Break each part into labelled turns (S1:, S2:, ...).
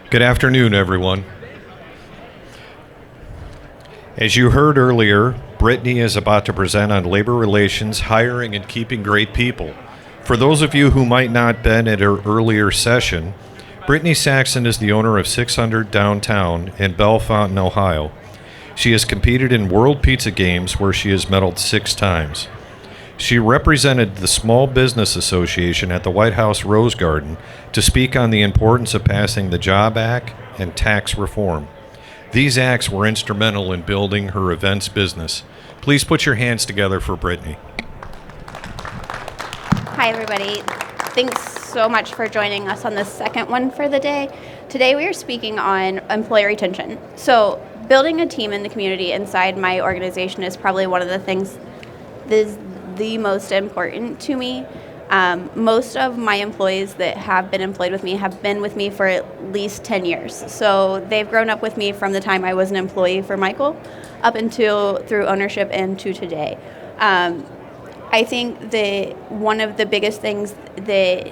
S1: Good afternoon, everyone. As you heard earlier, Brittany is about to present on labor relations, hiring, and keeping great people. For those of you who might not have been at her earlier session, Brittany Saxton is the owner of 600 Downtown in Bellefontaine, Ohio. She has competed in World Pizza Games where she has medaled 6 times. She represented the Small Business Association at the White House Rose Garden to speak on the importance of passing the Job Act and tax reform. These acts were instrumental in building her events business. Please put your hands together for Brittany.
S2: Hi, everybody. Thanks so much for joining us on the second one for the day. Today we are speaking on employee retention. So building a team in the community inside my organization is probably one of the things that is the most important to me. Most of my employees that have been employed with me have been with me for at least 10 years. So they've grown up with me from the time I was an employee for Michael up until through ownership and to today. I think that one of the biggest things that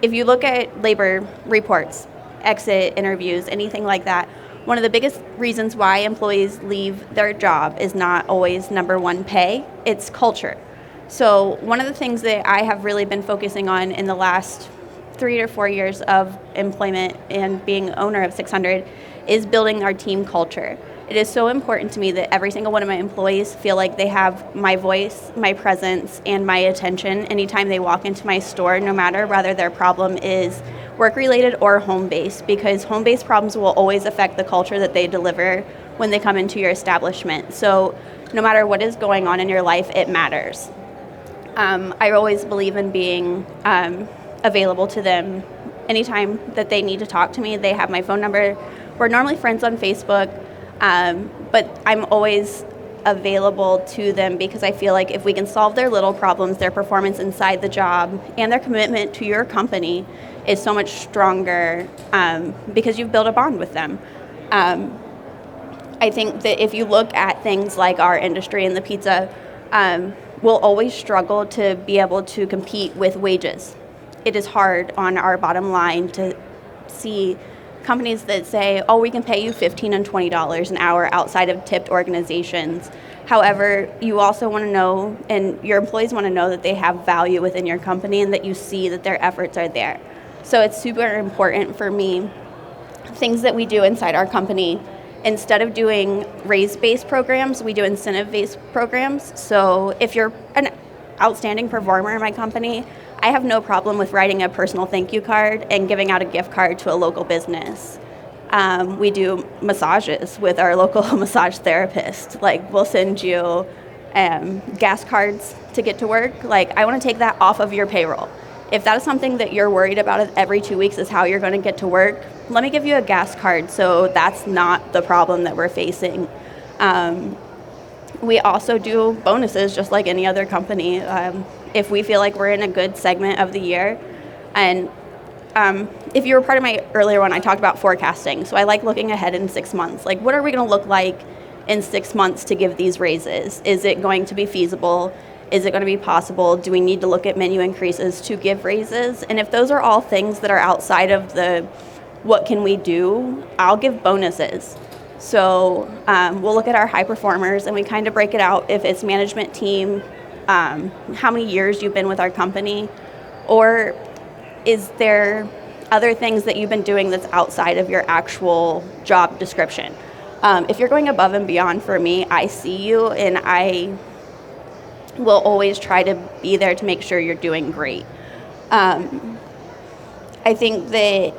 S2: if you look at labor reports, exit interviews, anything like that, one of the biggest reasons why employees leave their job is not always number one pay, it's culture. So one of the things that I have really been focusing on in the last 3 to 4 years of employment and being owner of 600 is building our team culture. It is so important to me that every single one of my employees feel like they have my voice, my presence, and my attention anytime they walk into my store, no matter whether their problem is work-related or home-based, because home-based problems will always affect the culture that they deliver when they come into your establishment. So no matter what is going on in your life, it matters. I always believe in being available to them anytime that they need to talk to me. They have my phone number. We're normally friends on Facebook, but I'm always available to them because I feel like if we can solve their little problems, their performance inside the job and their commitment to your company is so much stronger because you've built a bond with them. I think that if you look at things like our industry in the pizza, we'll always struggle to be able to compete with wages. It is hard on our bottom line to see companies that say, oh, we can pay you $15 and $20 an hour outside of tipped organizations. However, you also want to know, and your employees want to know that they have value within your company and that you see that their efforts are there. So it's super important for me, things that we do inside our company. Instead of doing raise-based programs, we do incentive-based programs. So if you're an outstanding performer in my company, I have no problem with writing a personal thank you card and giving out a gift card to a local business. We do massages with our local massage therapist. Like, we'll send you gas cards to get to work. Like, I want to take that off of your payroll. If that is something that you're worried about every 2 weeks is how you're going to get to work, let me give you a gas card so that's not the problem that we're facing. We also do bonuses just like any other company. If we feel like we're in a good segment of the year, and if you were part of my earlier one, I talked about forecasting. So I like looking ahead in 6 months. Like, what are we going to look like in 6 months to give these raises? Is it going to be feasible? Is it going to be possible? Do we need to look at menu increases to give raises? And if those are all things that are outside of the what can we do, I'll give bonuses. So we'll look at our high performers and we kind of break it out if it's management team, how many years you've been with our company, or is there other things that you've been doing that's outside of your actual job description. If you're going above and beyond for me, I see you and I will always try to be there to make sure you're doing great. I think that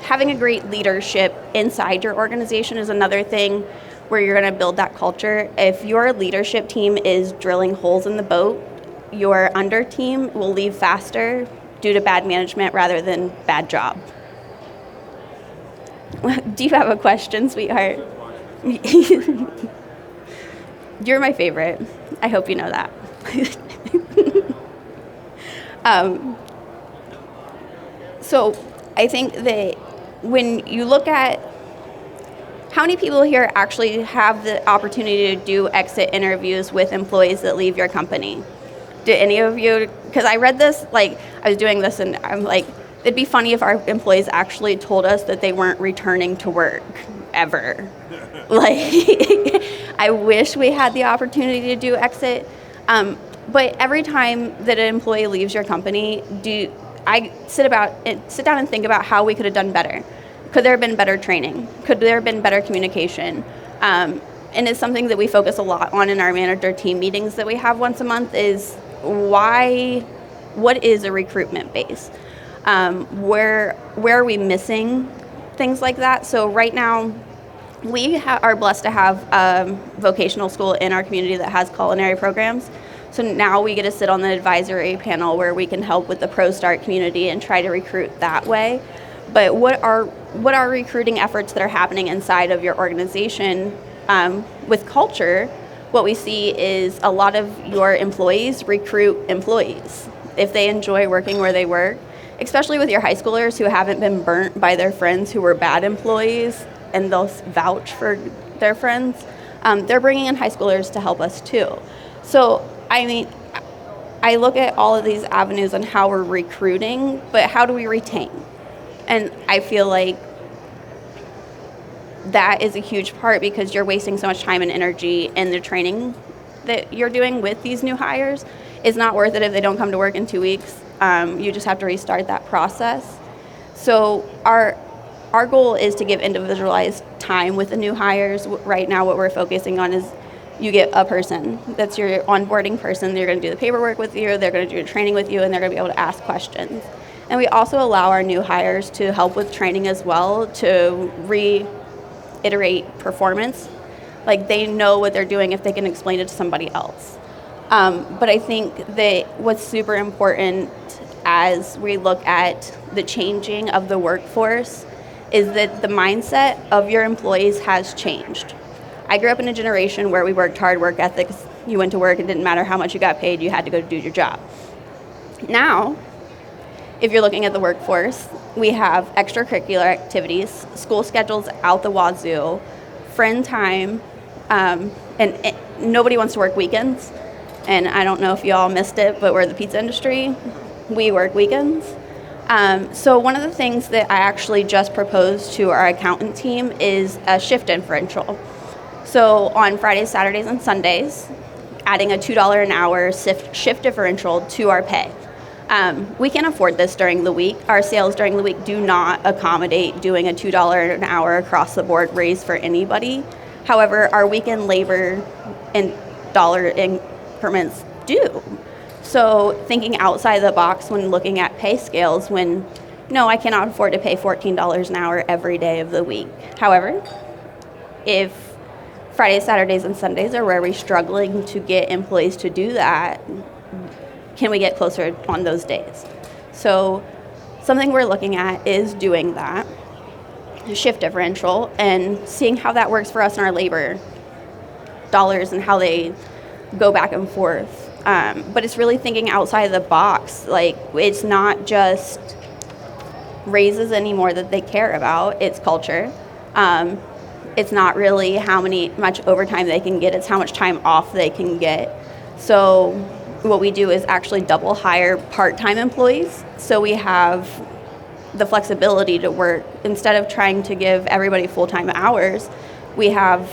S2: having a great leadership inside your organization is another thing where you're going to build that culture. If your leadership team is drilling holes in the boat, your under team will leave faster due to bad management rather than bad job. Do you have a question, sweetheart? You're my favorite. I hope you know that. So I think that when you look at how many people here actually have the opportunity to do exit interviews with employees that leave your company? Did any of you, because I read this, like I was doing this and I'm like, it'd be funny if our employees actually told us that they weren't returning to work ever. Like, I wish we had the opportunity to do exit. But every time that an employee leaves your company, I sit down and think about how we could have done better. Could there have been better training? Could there have been better communication? And it's something that we focus a lot on in our manager team meetings that we have once a month is what is a recruitment base? Where are we missing things like that? So right now, we are blessed to have a vocational school in our community that has culinary programs. So now we get to sit on the advisory panel where we can help with the Pro Start community and try to recruit that way. But what are recruiting efforts that are happening inside of your organization with culture? What we see is a lot of your employees recruit employees if they enjoy working where they work, especially with your high schoolers who haven't been burnt by their friends who were bad employees and they'll vouch for their friends. They're bringing in high schoolers to help us too. So, I mean, I look at all of these avenues on how we're recruiting, but how do we retain? And I feel like that is a huge part because you're wasting so much time and energy in the training that you're doing with these new hires. It's not worth it if they don't come to work in 2 weeks. You just have to restart that process. So our goal is to give individualized time with the new hires. Right now what we're focusing on is you get a person. That's your onboarding person. They're going to do the paperwork with you. They're going to do the training with you, and they're going to be able to ask questions. And we also allow our new hires to help with training as well to reiterate performance. Like they know what they're doing if they can explain it to somebody else. But I think that what's super important as we look at the changing of the workforce is that the mindset of your employees has changed. I grew up in a generation where we worked hard, work ethics. You went to work, it didn't matter how much you got paid, you had to go do your job. Now, if you're looking at the workforce, we have extracurricular activities, school schedules out the wazoo, friend time, and nobody wants to work weekends. And I don't know if you all missed it, but we're the pizza industry. We work weekends. So one of the things that I actually just proposed to our accountant team is a shift differential. So on Fridays, Saturdays, and Sundays, adding a $2 an hour shift differential to our pay. We can't afford this during the week. Our sales during the week do not accommodate doing a $2 an hour across the board raise for anybody. However, our weekend labor and dollar increments do. So thinking outside the box when looking at pay scales, no, I cannot afford to pay $14 an hour every day of the week. However, if Fridays, Saturdays, and Sundays are where we're struggling to get employees to do that, can we get closer on those days? So something we're looking at is doing that, shift differential, and seeing how that works for us in our labor dollars and how they go back and forth. But it's really thinking outside the box. Like, it's not just raises anymore that they care about, it's culture. It's not really much overtime they can get, it's how much time off they can get. So what we do is actually double hire part-time employees. So we have the flexibility to work. Instead of trying to give everybody full-time hours, we have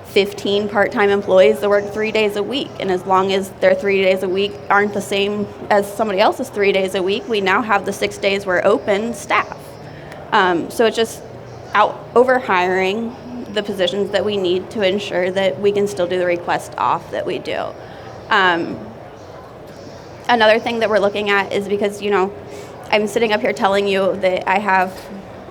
S2: 15 part-time employees that work 3 days a week. And as long as their 3 days a week aren't the same as somebody else's 3 days a week, we now have the 6 days we're open staff. So it's just over hiring the positions that we need to ensure that we can still do the request off that we do. Another thing that we're looking at is because, I'm sitting up here telling you that I have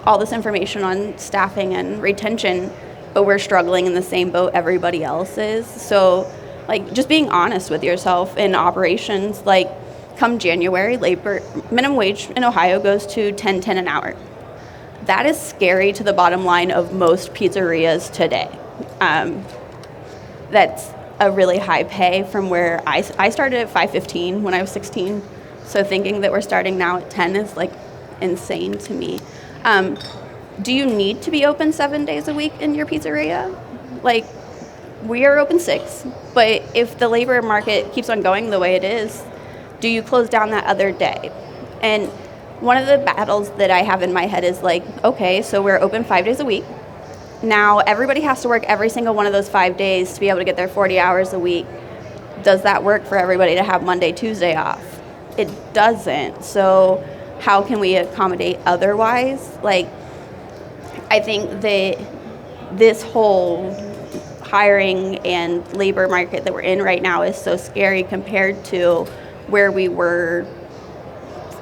S2: all this information on staffing and retention, but we're struggling in the same boat everybody else is. So, just being honest with yourself in operations, come January, minimum wage in Ohio goes to $10.10 an hour. That is scary to the bottom line of most pizzerias today. That's a really high pay from where I started at $5.15 when I was 16. So thinking that we're starting now at 10 is insane to me. Do you need to be open 7 days a week in your pizzeria? We are open 6, but if the labor market keeps on going the way it is, do you close down that other day? And one of the battles that I have in my head is like, okay, so we're open 5 days a week. Now everybody has to work every single one of those 5 days to be able to get their 40 hours a week. Does that work for everybody to have Monday, Tuesday off? It doesn't. So how can we accommodate otherwise? Like, I think that this whole hiring and labor market that we're in right now is so scary compared to where we were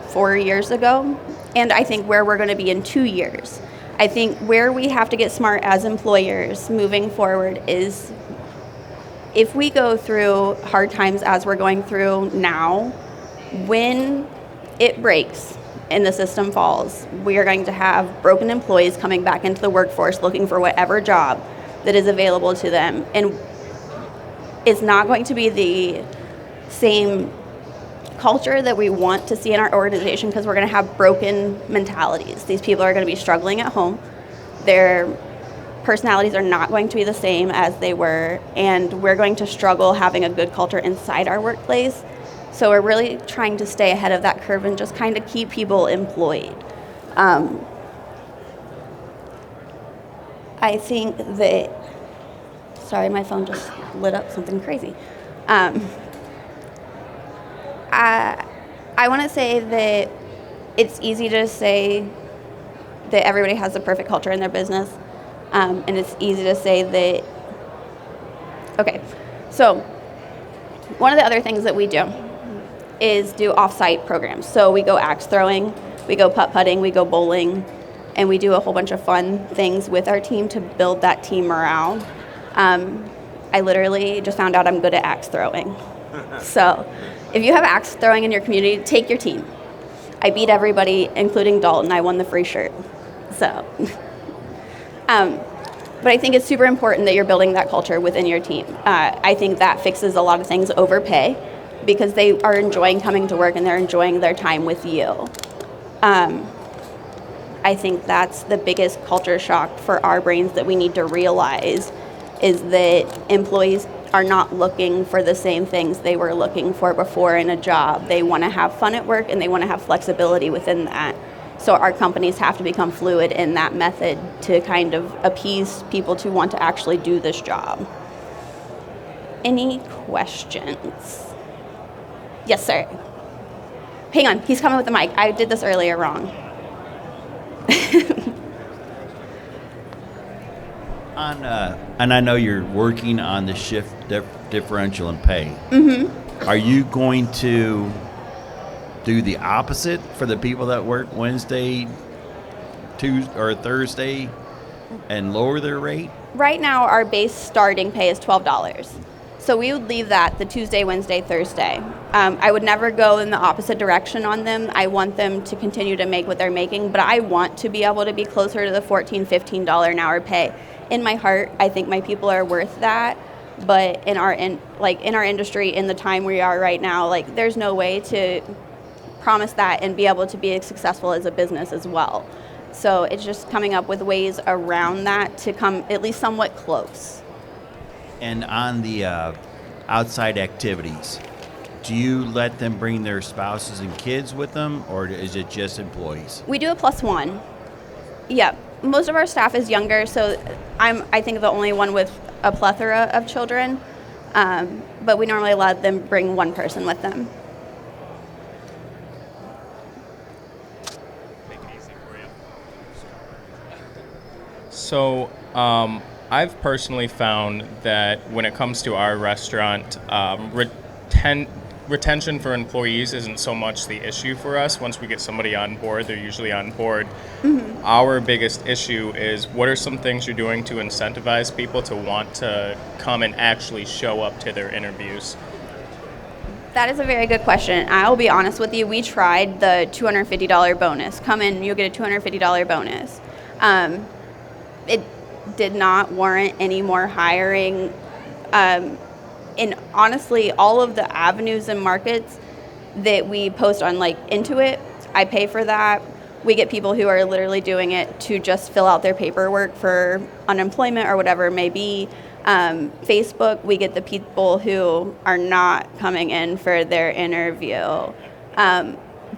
S2: 4 years ago, and I think where we're going to be in 2 years. I think where we have to get smart as employers moving forward is if we go through hard times as we're going through now, when it breaks and the system falls, we are going to have broken employees coming back into the workforce looking for whatever job that is available to them. And it's not going to be the same culture that we want to see in our organization because we're going to have broken mentalities. These people are going to be struggling at home. Their personalities are not going to be the same as they were, and we're going to struggle having a good culture inside our workplace. So we're really trying to stay ahead of that curve and just kind of keep people employed. I think that, sorry, my phone just lit up something crazy. I want to say that it's easy to say that everybody has the perfect culture in their business, and it's easy to say that, okay, so one of the other things that we do is do off-site programs. So we go axe throwing, we go putt-putting, we go bowling, and we do a whole bunch of fun things with our team to build that team morale. I literally just found out I'm good at axe throwing. So if you have axe throwing in your community, take your team. I beat everybody, including Dalton. I won the free shirt. So, but I think it's super important that you're building that culture within your team. I think that fixes a lot of things over pay because they are enjoying coming to work and they're enjoying their time with you. I think that's the biggest culture shock for our brains that we need to realize is that employees are not looking for the same things they were looking for before in a job. They want to have fun at work and they want to have flexibility within that. So our companies have to become fluid in that method to kind of appease people to want to actually do this job. Any questions? Yes, sir. Hang on, he's coming with the mic. I did this earlier wrong.
S3: And I know you're working on the shift differential in pay.
S2: Mm-hmm.
S3: Are you going to do the opposite for the people that work Wednesday, Tuesday, or Thursday and lower their rate?
S2: Right now, our base starting pay is $12. So we would leave that the Tuesday, Wednesday, Thursday. I would never go in the opposite direction on them. I want them to continue to make what they're making, but I want to be able to be closer to the $14, $15 an hour pay. In my heart, I think my people are worth that, but in our industry, in the time we are right now, like there's no way to promise that and be able to be as successful as a business as well. So it's just coming up with ways around that to come at least somewhat close.
S3: And on the outside activities, do you let them bring their spouses and kids with them, or is it just employees?
S2: We do a +1. Yeah, most of our staff is younger, so I think the only one with a plethora of children, but we normally let them bring one person with them.
S4: So I've personally found that when it comes to our restaurant, retention for employees isn't so much the issue for us. Once we get somebody on board, they're usually on board. Mm-hmm. Our biggest issue is what are some things you're doing to incentivize people to want to come and actually show up to their interviews?
S2: That is a very good question. I'll be honest with you. We tried the $250 bonus. Come in, you'll get a $250 bonus. It did not warrant any more hiring. And honestly, all of the avenues and markets that we post on, like Intuit, I pay for that. We get people who are literally doing it to just fill out their paperwork for unemployment or whatever it may be. Facebook, we get the people who are not coming in for their interview.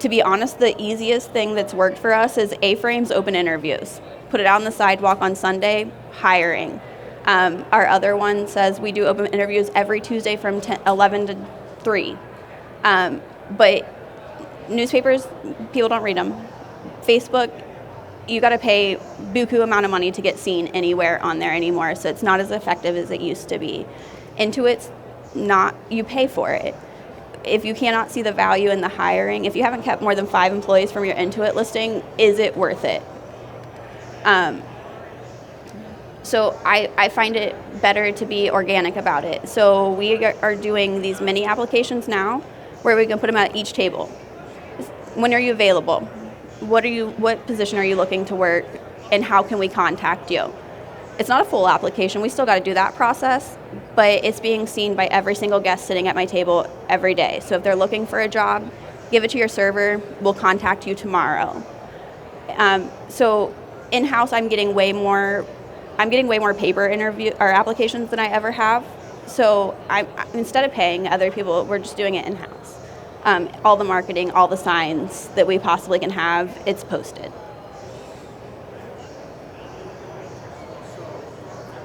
S2: to be honest, the easiest thing that's worked for us is A-frames, open interviews. Put it out on the sidewalk on Sunday, hiring. Our other one says we do open interviews every Tuesday from 11 to 3. But newspapers, people don't read them. Facebook, you got to pay buku amount of money to get seen anywhere on there anymore, so it's not as effective as it used to be. Intuit's not, you pay for it. If you cannot see the value in the hiring, if you haven't kept more than 5 employees from your Intuit listing, is it worth it? So I find it better to be organic about it. So we are doing these mini applications now where we can put them at each table. When are you available? What position are you looking to work, and how can we contact you? It's not a full application. We still got to do that process, but it's being seen by every single guest sitting at my table every day. So if they're looking for a job, give it to your server. We'll contact you tomorrow. So in-house, I'm getting way more paper interview or applications than I ever have. So instead of paying other people, we're just doing it in-house. All the marketing, all the signs that we possibly can have, it's posted.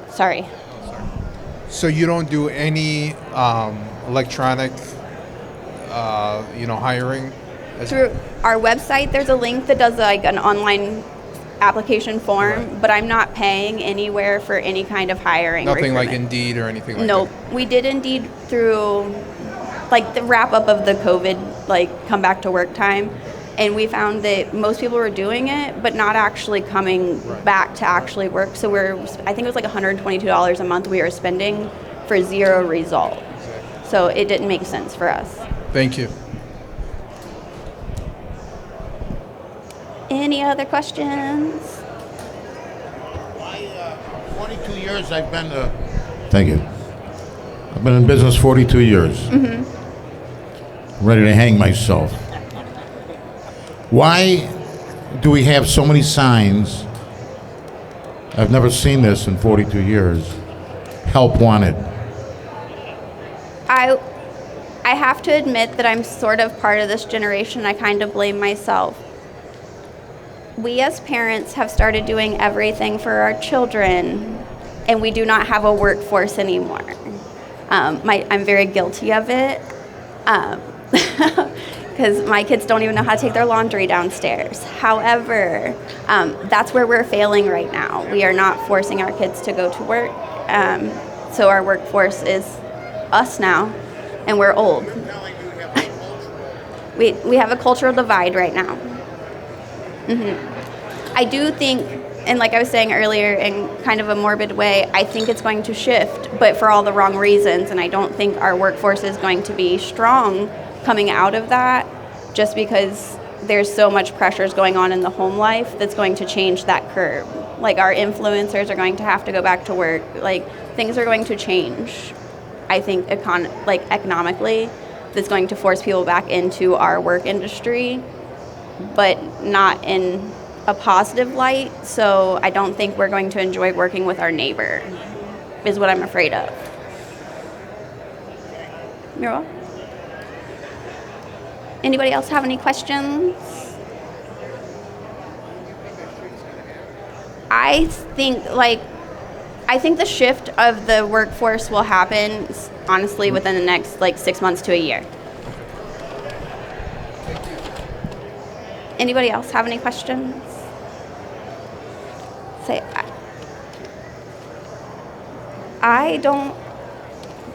S2: Sorry.
S5: So you don't do any electronic, hiring?
S2: Through our website, there's a link that does like an online application form,
S5: Right.
S2: but I'm not paying anywhere for any kind of hiring.
S5: Nothing like
S2: recruitment.
S5: Indeed or anything like
S2: Nope.
S5: that?
S2: We did Indeed through like the wrap up of the COVID, like come back to work time. And we found that most people were doing it, but not actually coming
S5: Right.
S2: back to actually work. So I think it was like $122 a month we were spending for zero result. So it didn't make sense for us.
S5: Thank you.
S2: Any other questions?
S6: 42 years I've been Thank you. I've been in business 42 years. Mm-hmm. Ready to hang myself. Why do we have so many signs? I've never seen this in 42 years. Help wanted.
S2: I have to admit that I'm sort of part of this generation. I kind of blame myself. We as parents have started doing everything for our children, and we do not have a workforce anymore. I'm very guilty of it because my kids don't even know how to take their laundry downstairs. However, that's where we're failing right now. We are not forcing our kids to go to work, so our workforce is us now, and we're old. We have a cultural divide right now. I do think, and like I was saying earlier in kind of a morbid way, I think it's going to shift, but for all the wrong reasons, and I don't think our workforce is going to be strong coming out of that, just because there's so much pressures going on in the home life that's going to change that curve. Like our influencers are going to have to go back to work. Like things are going to change, I think, economically, that's going to force people back into our work industry, but not in a positive light. So I don't think we're going to enjoy working with our neighbor, is what I'm afraid of. You're welcome. Anybody else have any questions? I think the shift of the workforce will happen honestly within the next 6 months to a year. Anybody else have any questions? I don't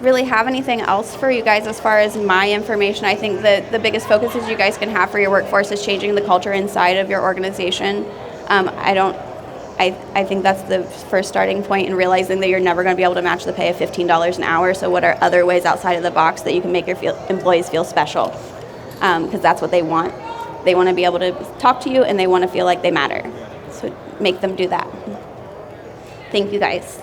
S2: really have anything else for you guys as far as my information. I think that the biggest focuses you guys can have for your workforce is changing the culture inside of your organization. I think that's the first starting point, in realizing that you're never going to be able to match the pay of $15 an hour. So what are other ways outside of the box that you can make your employees feel special? Because that's what they want. They want to be able to talk to you, and they want to feel like they matter. So make them do that. Thank you, guys.